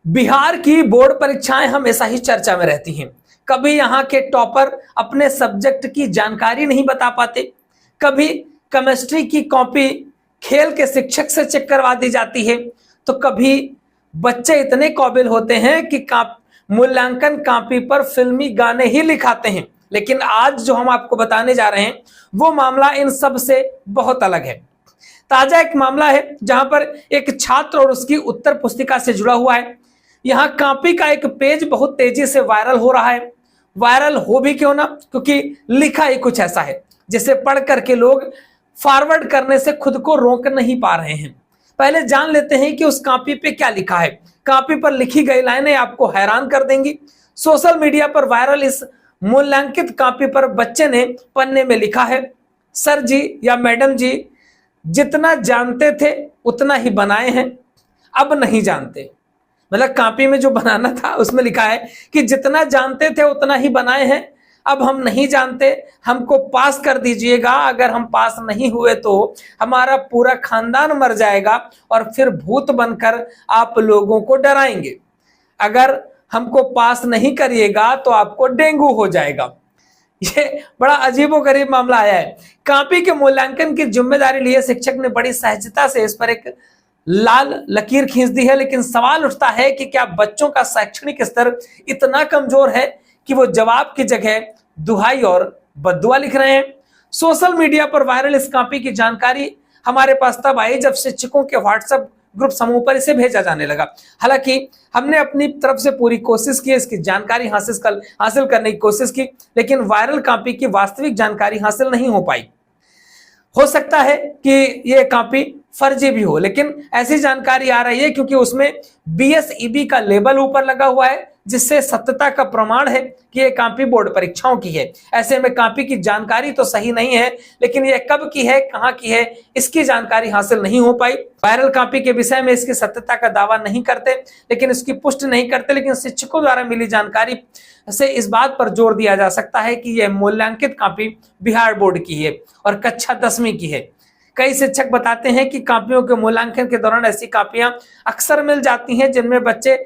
बिहार की बोर्ड परीक्षाएं हमेशा ही चर्चा में रहती हैं। कभी यहाँ के टॉपर अपने सब्जेक्ट की जानकारी नहीं बता पाते, कभी केमिस्ट्री की कॉपी खेल के शिक्षक से चेक करवा दी जाती है, तो कभी बच्चे इतने काबिल होते हैं कि मूल्यांकन कॉपी पर फिल्मी गाने ही लिखाते हैं। लेकिन आज जो हम आपको बताने जा रहे हैं वो मामला इन सब से बहुत अलग है। ताजा एक मामला है जहां पर एक छात्र और उसकी उत्तर पुस्तिका से जुड़ा हुआ है। यहाँ कॉपी का एक पेज बहुत तेजी से वायरल हो रहा है। वायरल हो भी क्यों ना, क्योंकि लिखा ही कुछ ऐसा है जिसे पढ़ करके लोग फॉरवर्ड करने से खुद को रोक नहीं पा रहे हैं। पहले जान लेते हैं कि उस कॉपी पे क्या लिखा है। कॉपी पर लिखी गई लाइनें आपको हैरान कर देंगी। सोशल मीडिया पर वायरल इस मूल्यांकित कॉपी पर बच्चे ने पन्ने में लिखा है, सर जी या मैडम जी जितना जानते थे उतना ही बनाए हैं, अब नहीं जानते। मतलब कॉपी में जो बनाना था उसमें लिखा है कि जितना जानते थे उतना ही बनाए हैं, अब हम नहीं जानते, हमको पास कर दीजिएगा। अगर हम पास नहीं हुए तो हमारा पूरा खानदान मर जाएगा और फिर भूत बनकर आप लोगों को डराएंगे। अगर हमको पास नहीं करिएगा तो आपको डेंगू हो जाएगा। ये बड़ा अजीबोगरीब मामला आया है। कॉपी के मूल्यांकन की जिम्मेदारी लिए शिक्षक ने बड़ी सहजता से इस पर एक लाल लकीर खींच दी है। लेकिन सवाल उठता है कि क्या बच्चों का शैक्षणिक स्तर इतना कमजोर है कि वो जवाब की जगह दुहाई और बद्दुआ लिख रहे हैं। सोशल मीडिया पर वायरल इस कॉपी की जानकारी हमारे पास तब आई जब शिक्षकों के व्हाट्सएप ग्रुप समूह पर इसे भेजा जाने लगा। हालांकि हमने अपनी तरफ से पूरी कोशिश की, इसकी जानकारी हासिल करने की कोशिश की, लेकिन वायरल कॉपी की वास्तविक जानकारी हासिल नहीं हो पाई। हो सकता है कि यह कॉपी फर्जी भी हो, लेकिन ऐसी जानकारी आ रही है क्योंकि उसमें BSEB का लेबल ऊपर लगा हुआ है, जिससे सत्यता का प्रमाण है कि यह कॉपी बोर्ड परीक्षाओं की है। ऐसे में कॉपी की जानकारी तो सही नहीं है, लेकिन यह कब की है, कहां की है, इसकी जानकारी हासिल नहीं हो पाई। वायरल कॉपी के विषय में इसकी सत्यता का दावा नहीं करते, लेकिन इसकी पुष्टि नहीं करते, लेकिन शिक्षकों द्वारा मिली जानकारी से इस बात पर जोर दिया जा सकता है कि यह मूल्यांकित कॉपी बिहार बोर्ड की है और कक्षा 10वीं की है। कई शिक्षक बताते हैं कि कॉपियों के मूल्यांकन के दौरान ऐसी कॉपियां अक्सर मिल जाती हैं जिनमें बच्चे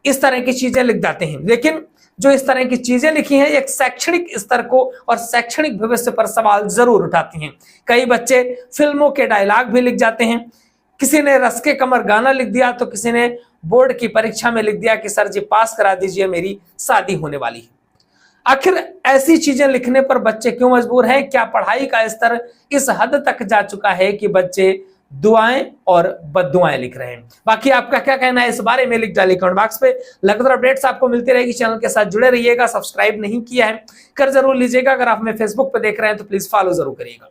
इस तरह की चीजें लिख जाते हैं, लेकिन जो इस तरह की चीजें लिखी हैं एक शैक्षणिक स्तर को और शैक्षणिक भविष्य पर सवाल जरूर उठाती हैं। कई बच्चे फिल्मों के डायलॉग भी लिख जाते हैं। किसी ने रस के कमर गाना लिख दिया तो किसी ने बोर्ड की परीक्षा में लिख दिया कि सर जी पास करा दीजिए, मेरी शादी होने वाली है। आखिर ऐसी चीजें लिखने पर बच्चे क्यों मजबूर हैं? क्या पढ़ाई का स्तर इस हद तक जा चुका है कि बच्चे दुआएं और बद्दुआएं लिख रहे हैं? बाकी आपका क्या कहना है इस बारे में लिख डालिए कमेंट बॉक्स पे। लगातार अपडेट्स आपको मिलती रहेगी, चैनल के साथ जुड़े रहिएगा। सब्सक्राइब नहीं किया है कर जरूर लीजिएगा। अगर आप हमें फेसबुक पे देख रहे हैं तो प्लीज फॉलो जरूर करिएगा।